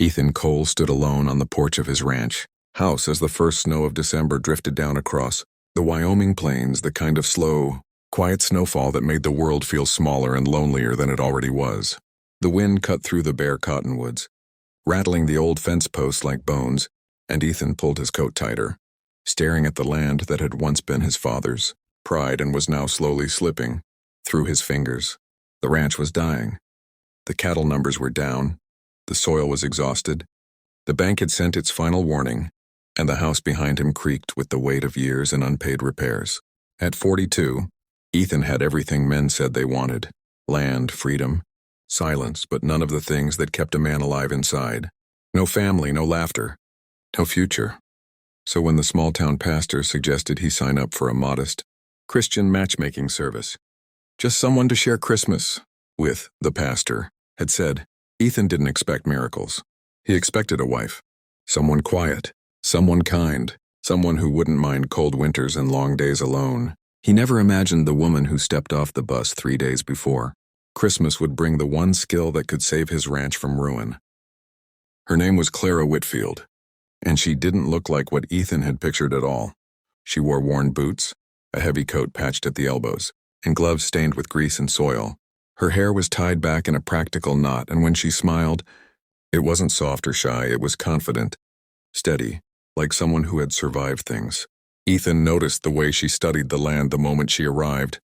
Ethan Cole stood alone on the porch of his ranch house as the first snow of December drifted down across the Wyoming plains, the kind of slow, quiet snowfall that made the world feel smaller and lonelier than it already was. The wind cut through the bare cottonwoods, rattling the old fence posts like bones, and Ethan pulled his coat tighter, staring at the land that had once been his father's pride and was now slowly slipping through his fingers. The ranch was dying. The cattle numbers were down. The soil was exhausted. The bank had sent its final warning, and the house behind him creaked with the weight of years and unpaid repairs. At 42, Ethan had everything men said they wanted: land, freedom, silence, but none of the things that kept a man alive inside. No family, no laughter, no future. So when the small-town pastor suggested he sign up for a modest Christian matchmaking service, just someone to share Christmas with, the pastor had said, Ethan didn't expect miracles. He expected a wife, someone quiet, someone kind, someone who wouldn't mind cold winters and long days alone. He never imagined the woman who stepped off the bus 3 days before Christmas would bring the one skill that could save his ranch from ruin. Her name was Clara Whitfield, and she didn't look like what Ethan had pictured at all. She wore worn boots, a heavy coat patched at the elbows, and gloves stained with grease and soil. Her hair was tied back in a practical knot, and when she smiled, it wasn't soft or shy, it was confident, steady, like someone who had survived things. Ethan noticed the way she studied the land the moment she arrived,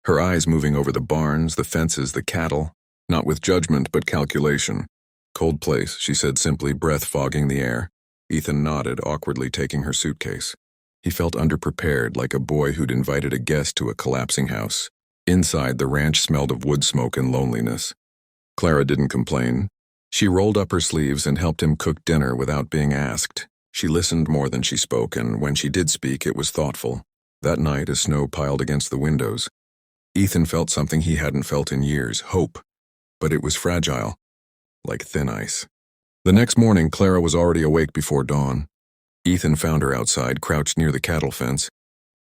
her eyes moving over the barns, the fences, the cattle, not with judgment but calculation. Cold place, she said simply, breath fogging the air. Ethan nodded, awkwardly taking her suitcase. He felt underprepared, like a boy who'd invited a guest to a collapsing house. Inside, the ranch smelled of wood smoke and loneliness. Clara didn't complain. She rolled up her sleeves and helped him cook dinner without being asked. She listened more than she spoke, and when she did speak, it was thoughtful. That night, as snow piled against the windows, Ethan felt something he hadn't felt in years: hope. But it was fragile, like thin ice. The next morning, Clara was already awake before dawn. Ethan found her outside, crouched near the cattle fence,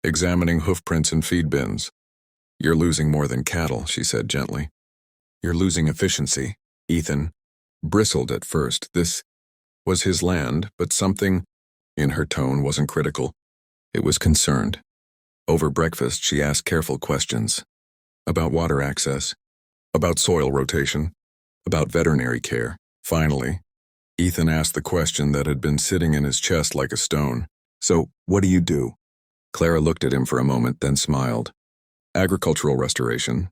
examining hoofprints and feed bins. "You're losing more than cattle," she said gently. "You're losing efficiency." Ethan bristled at first. This was his land, but something in her tone wasn't critical. It was concerned. Over breakfast, she asked careful questions. About water access, about soil rotation, about veterinary care. Finally, Ethan asked the question that had been sitting in his chest like a stone. "So, what do you do?" Clara looked at him for a moment, then smiled. "Agricultural restoration.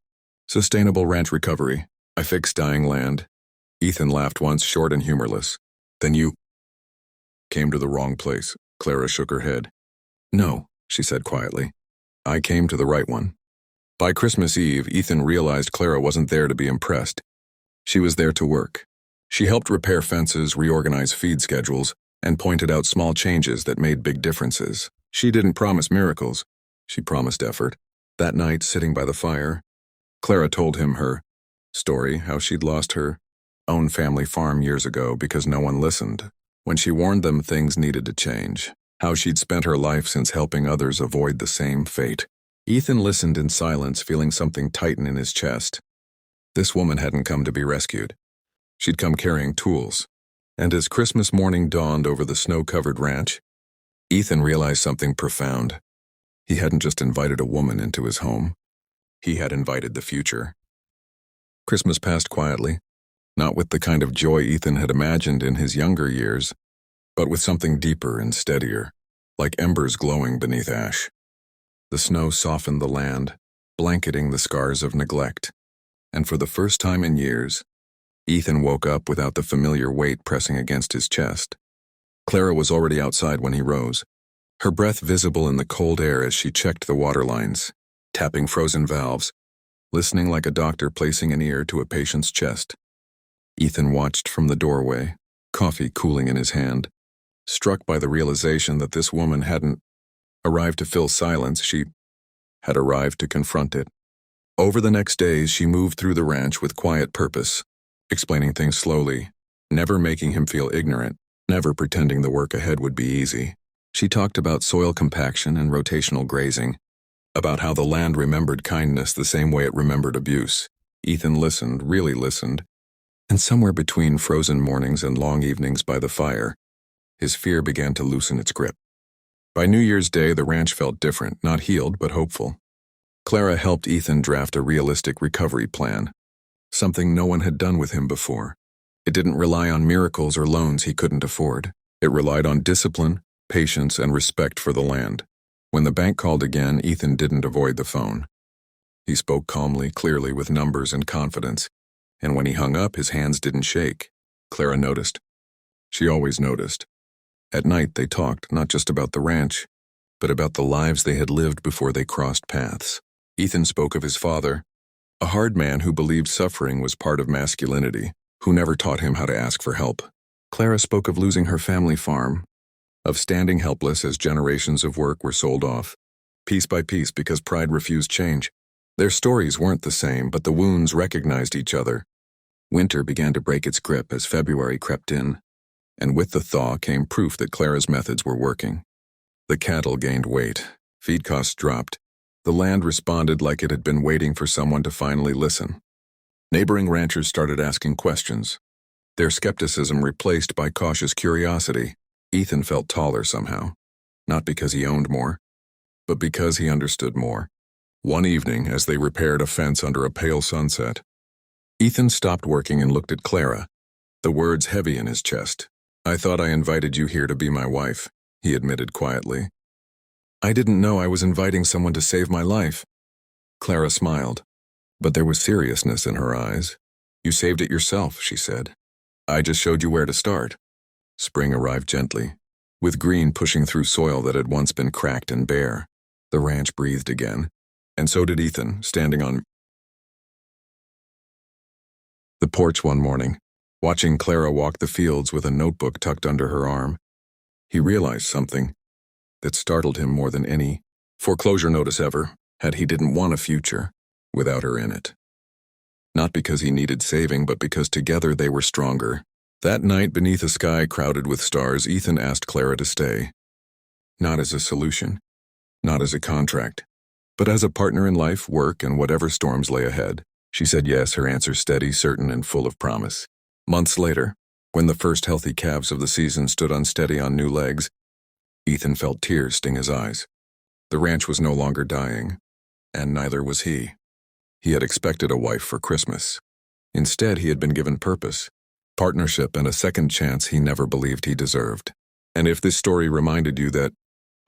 Sustainable ranch recovery. I fix dying land." Ethan laughed once, short and humorless. "Then you came to the wrong place." Clara shook her head. "No," she said quietly. "I came to the right one." By Christmas Eve, Ethan realized Clara wasn't there to be impressed. She was there to work. She helped repair fences, reorganize feed schedules, and pointed out small changes that made big differences. She didn't promise miracles. She promised effort. That night, sitting by the fire, Clara told him her story, how she'd lost her own family farm years ago because no one listened. When she warned them things needed to change. How she'd spent her life since helping others avoid the same fate. Ethan listened in silence, feeling something tighten in his chest. This woman hadn't come to be rescued. She'd come carrying tools. And as Christmas morning dawned over the snow-covered ranch, Ethan realized something profound. He hadn't just invited a woman into his home. He had invited the future. Christmas passed quietly, not with the kind of joy Ethan had imagined in his younger years, but with something deeper and steadier, like embers glowing beneath ash. The snow softened the land, blanketing the scars of neglect, and for the first time in years, Ethan woke up without the familiar weight pressing against his chest. Clara was already outside when he rose, her breath visible in the cold air as she checked the water lines, tapping frozen valves, listening like a doctor placing an ear to a patient's chest. Ethan watched from the doorway, coffee cooling in his hand, struck by the realization that this woman hadn't arrived to fill silence, she had arrived to confront it. Over the next days, she moved through the ranch with quiet purpose, explaining things slowly, never making him feel ignorant, never pretending the work ahead would be easy. She talked about soil compaction and rotational grazing, about how the land remembered kindness the same way it remembered abuse. Ethan listened, really listened, And somewhere between frozen mornings and long evenings by the fire, his fear began to loosen its grip. By New Year's Day, the ranch felt different, not healed, but hopeful. Clara helped Ethan draft a realistic recovery plan, something no one had done with him before. It didn't rely on miracles or loans he couldn't afford. It relied on discipline, patience, and respect for the land. When the bank called again, Ethan didn't avoid the phone. He spoke calmly, clearly, with numbers and confidence, and when he hung up, his hands didn't shake. Clara noticed. She always noticed. At night, they talked not just about the ranch, but about the lives they had lived before they crossed paths. Ethan spoke of his father, a hard man who believed suffering was part of masculinity, who never taught him how to ask for help. Clara spoke of losing her family farm, of standing helpless as generations of work were sold off, piece by piece because pride refused change. Their stories weren't the same, but the wounds recognized each other. Winter began to break its grip as February crept in, and with the thaw came proof that Clara's methods were working. The cattle gained weight, feed costs dropped. The land responded like it had been waiting for someone to finally listen. Neighboring ranchers started asking questions, their skepticism replaced by cautious curiosity. Ethan felt taller somehow, not because he owned more, but because he understood more. One evening, as they repaired a fence under a pale sunset, Ethan stopped working and looked at Clara, the words heavy in his chest. "I thought I invited you here to be my wife," he admitted quietly. "I didn't know I was inviting someone to save my life." Clara smiled, but there was seriousness in her eyes. "You saved it yourself," she said. "I just showed you where to start." Spring arrived gently, with green pushing through soil that had once been cracked and bare. The ranch breathed again, and so did Ethan, standing on the porch one morning, watching Clara walk the fields with a notebook tucked under her arm. He realized something that startled him more than any foreclosure notice ever had. He didn't want a future without her in it. Not because he needed saving, but because together they were stronger. That night, beneath a sky crowded with stars, Ethan asked Clara to stay. Not as a solution, not as a contract, but as a partner in life, work, and whatever storms lay ahead. She said yes, her answer steady, certain, and full of promise. Months later, when the first healthy calves of the season stood unsteady on new legs, Ethan felt tears sting his eyes. The ranch was no longer dying, and neither was he. He had expected a wife for Christmas. Instead, he had been given purpose, partnership, and a second chance he never believed he deserved. And if this story reminded you that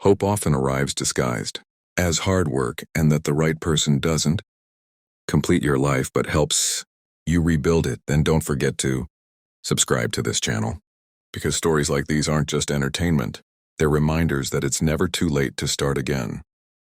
hope often arrives disguised as hard work, and that the right person doesn't complete your life but helps you rebuild it, then don't forget to subscribe to this channel. Because stories like these aren't just entertainment, they're reminders that it's never too late to start again.